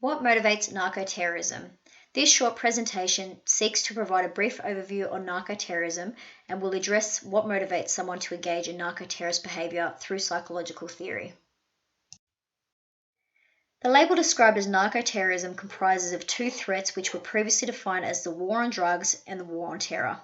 What motivates narco-terrorism? This short presentation seeks to provide a brief overview on narco-terrorism and will address what motivates someone to engage in narco-terrorist behavior through psychological theory. The label described as narco-terrorism comprises of two threats which were previously defined as the war on drugs and the war on terror.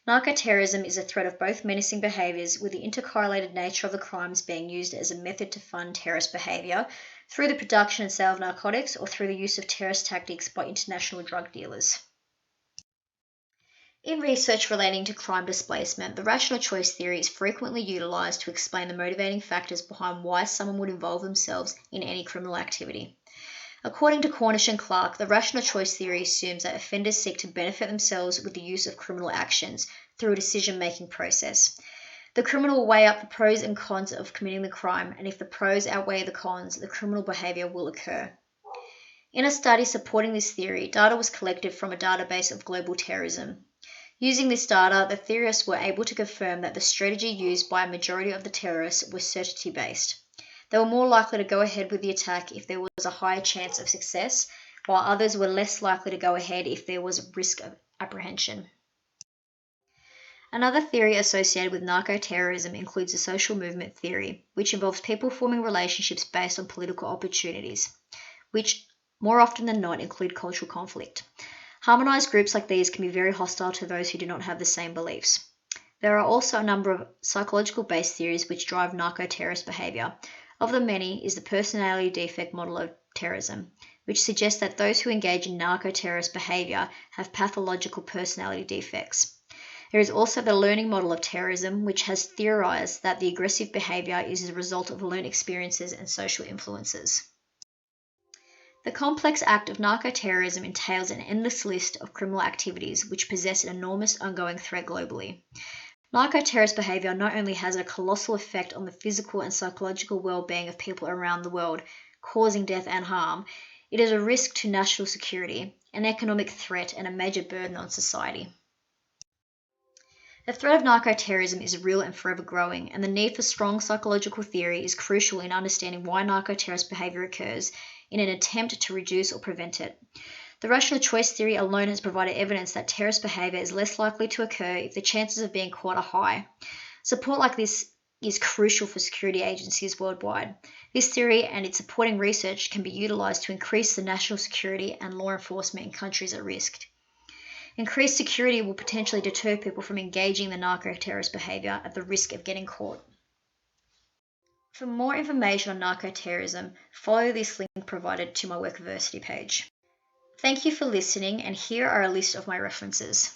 Narco-terrorism is a threat of both menacing behaviors, with the intercorrelated nature of the crimes being used as a method to fund terrorist behavior through the production and sale of narcotics or through the use of terrorist tactics by international drug dealers. In research relating to crime displacement, the rational choice theory is frequently utilized to explain the motivating factors behind why someone would involve themselves in any criminal activity. According to Cornish and Clark, the rational choice theory assumes that offenders seek to benefit themselves with the use of criminal actions through a decision-making process. The criminal will weigh up the pros and cons of committing the crime, and if the pros outweigh the cons, the criminal behavior will occur. In a study supporting this theory, data was collected from a database of global terrorism. Using this data, the theorists were able to confirm that the strategy used by a majority of the terrorists was certainty-based. They were more likely to go ahead with the attack if there was a higher chance of success, while others were less likely to go ahead if there was a risk of apprehension. Another theory associated with narco-terrorism includes the social movement theory, which involves people forming relationships based on political opportunities, which more often than not include cultural conflict. Harmonized groups like these can be very hostile to those who do not have the same beliefs. There are also a number of psychological-based theories which drive narco-terrorist behavior. Of the many is the personality defect model of terrorism, which suggests that those who engage in narco-terrorist behavior have pathological personality defects. There is also the learning model of terrorism, which has theorized that the aggressive behavior is a result of learned experiences and social influences. The complex act of narco-terrorism entails an endless list of criminal activities which possess an enormous ongoing threat globally. Narco-terrorist behavior not only has a colossal effect on the physical and psychological well-being of people around the world, causing death and harm, it is a risk to national security, an economic threat, and a major burden on society. The threat of narco-terrorism is real and forever growing, and the need for strong psychological theory is crucial in understanding why narco-terrorist behavior occurs in an attempt to reduce or prevent it. The rational choice theory alone has provided evidence that terrorist behavior is less likely to occur if the chances of being caught are high. Support like this is crucial for security agencies worldwide. This theory and its supporting research can be utilized to increase the national security and law enforcement in countries at risk. Increased security will potentially deter people from engaging in the narco-terrorist behavior at the risk of getting caught. For more information on narco-terrorism, follow this link provided to my Workiversity page. Thank you for listening, and here are a list of my references.